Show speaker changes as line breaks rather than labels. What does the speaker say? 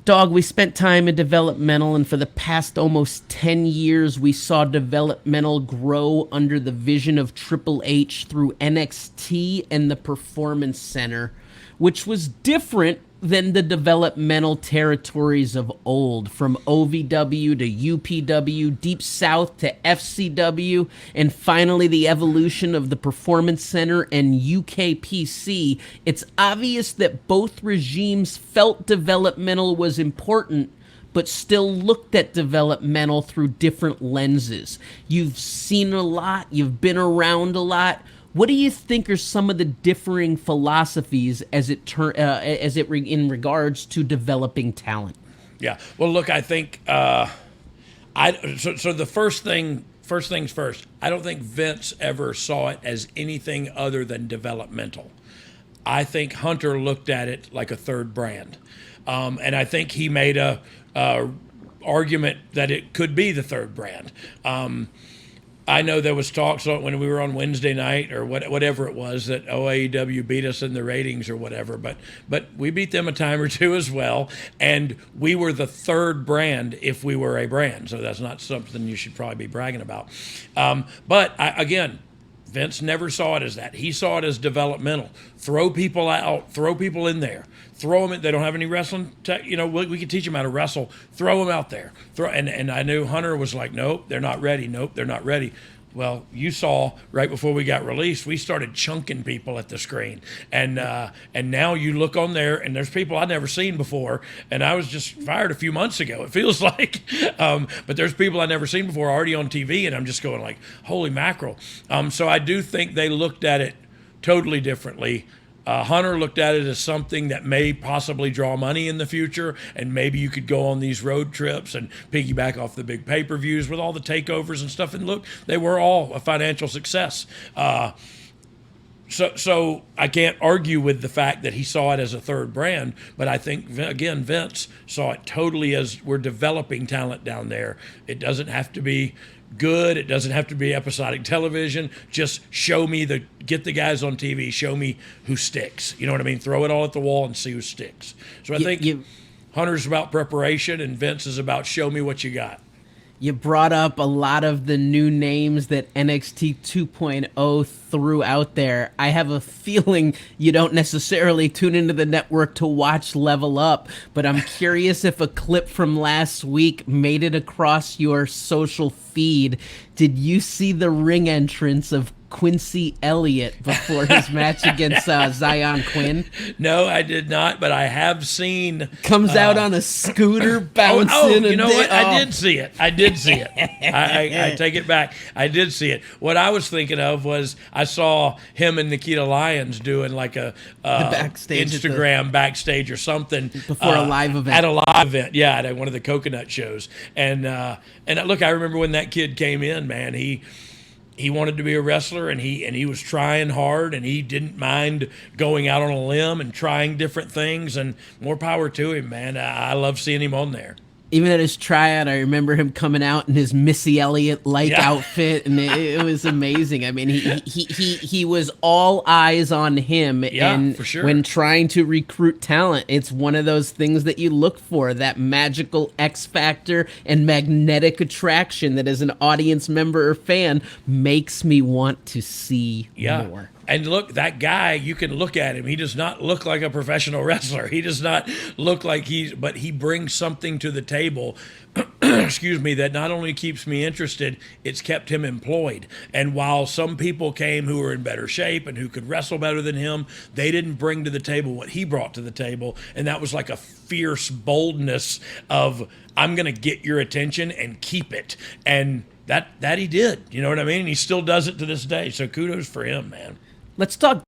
Dog, we spent time in developmental, and for the past almost 10 years, we saw developmental grow under the vision of Triple H through NXT and the Performance Center, which was different than the developmental territories of old, from OVW to UPW, Deep South to FCW, and finally the evolution of the Performance Center and UKPC. It's obvious that both regimes felt developmental was important, but still looked at developmental through different lenses. You've seen a lot, you've been around a lot. What do you think are some of the differing philosophies in regards to developing talent?
Yeah. Well, look, I think so the first things first. I don't think Vince ever saw it as anything other than developmental. I think Hunter looked at it like a third brand, and I think he made a argument that it could be the third brand. I know there was talk when we were on Wednesday night or whatever it was that AEW beat us in the ratings or whatever, but we beat them a time or two as well, and we were the third brand if we were a brand, so that's not something you should probably be bragging about. Again, Vince never saw it as that. He saw it as developmental. Throw people out, throw people in there. Throw them in. They don't have any wrestling. We can teach them how to wrestle. Throw them out there. And I knew Hunter was like, nope, they're not ready. Nope, they're not ready. Well, you saw right before we got released, we started chunking people at the screen, and now you look on there, and there's people I'd never seen before, and I was just fired a few months ago. It feels like, but there's people I'd never seen before already on TV, and I'm just going like, holy mackerel. So I do think they looked at it totally differently. Hunter looked at it as something that may possibly draw money in the future, and maybe you could go on these road trips and piggyback off the big pay-per-views with all the takeovers and stuff. And look, they were all a financial success. So I can't argue with the fact that he saw it as a third brand, but I think, again, Vince saw it totally as we're developing talent down there. It doesn't have to be good. It doesn't have to be episodic television. Just get the guys on TV. Show me who sticks. You know what I mean? Throw it all at the wall and see who sticks. So I think Hunter's about preparation and Vince is about show me what you got.
You brought up a lot of the new names that NXT 2.0 threw out there. I have a feeling you don't necessarily tune into the network to watch Level Up, but I'm curious if a clip from last week made it across your social feed. Did you see the ring entrance of Quincy Elliott before his match against Zion Quinn?
No, I did not, but I have seen.
Comes out on a scooter bouncing.
Oh, you know what? I did see it. I take it back. I did see it. What I was thinking of was I saw him and Nikita Lyons doing like a
backstage
Instagram backstage or something.
Before a live event.
At a live event, yeah, at one of the coconut shows. And look, I remember when that kid came in, man, he wanted to be a wrestler, and he was trying hard, and he didn't mind going out on a limb and trying different things, and more power to him, man. I love seeing him on there.
Even at his tryout, I remember him coming out in his Missy Elliott-like outfit, and it was amazing. I mean, he was all eyes on him, and
for sure.
When trying to recruit talent, it's one of those things that you look for, that magical X factor and magnetic attraction that, as an audience member or fan, makes me want to see more.
And look, that guy, you can look at him. He does not look like a professional wrestler. He does not look like but he brings something to the table, excuse me, that not only keeps me interested, it's kept him employed. And while some people came who were in better shape and who could wrestle better than him, they didn't bring to the table what he brought to the table. And that was like a fierce boldness of, I'm going to get your attention and keep it. And that he did. You know what I mean? And he still does it to this day. So kudos for him, man.
Let's talk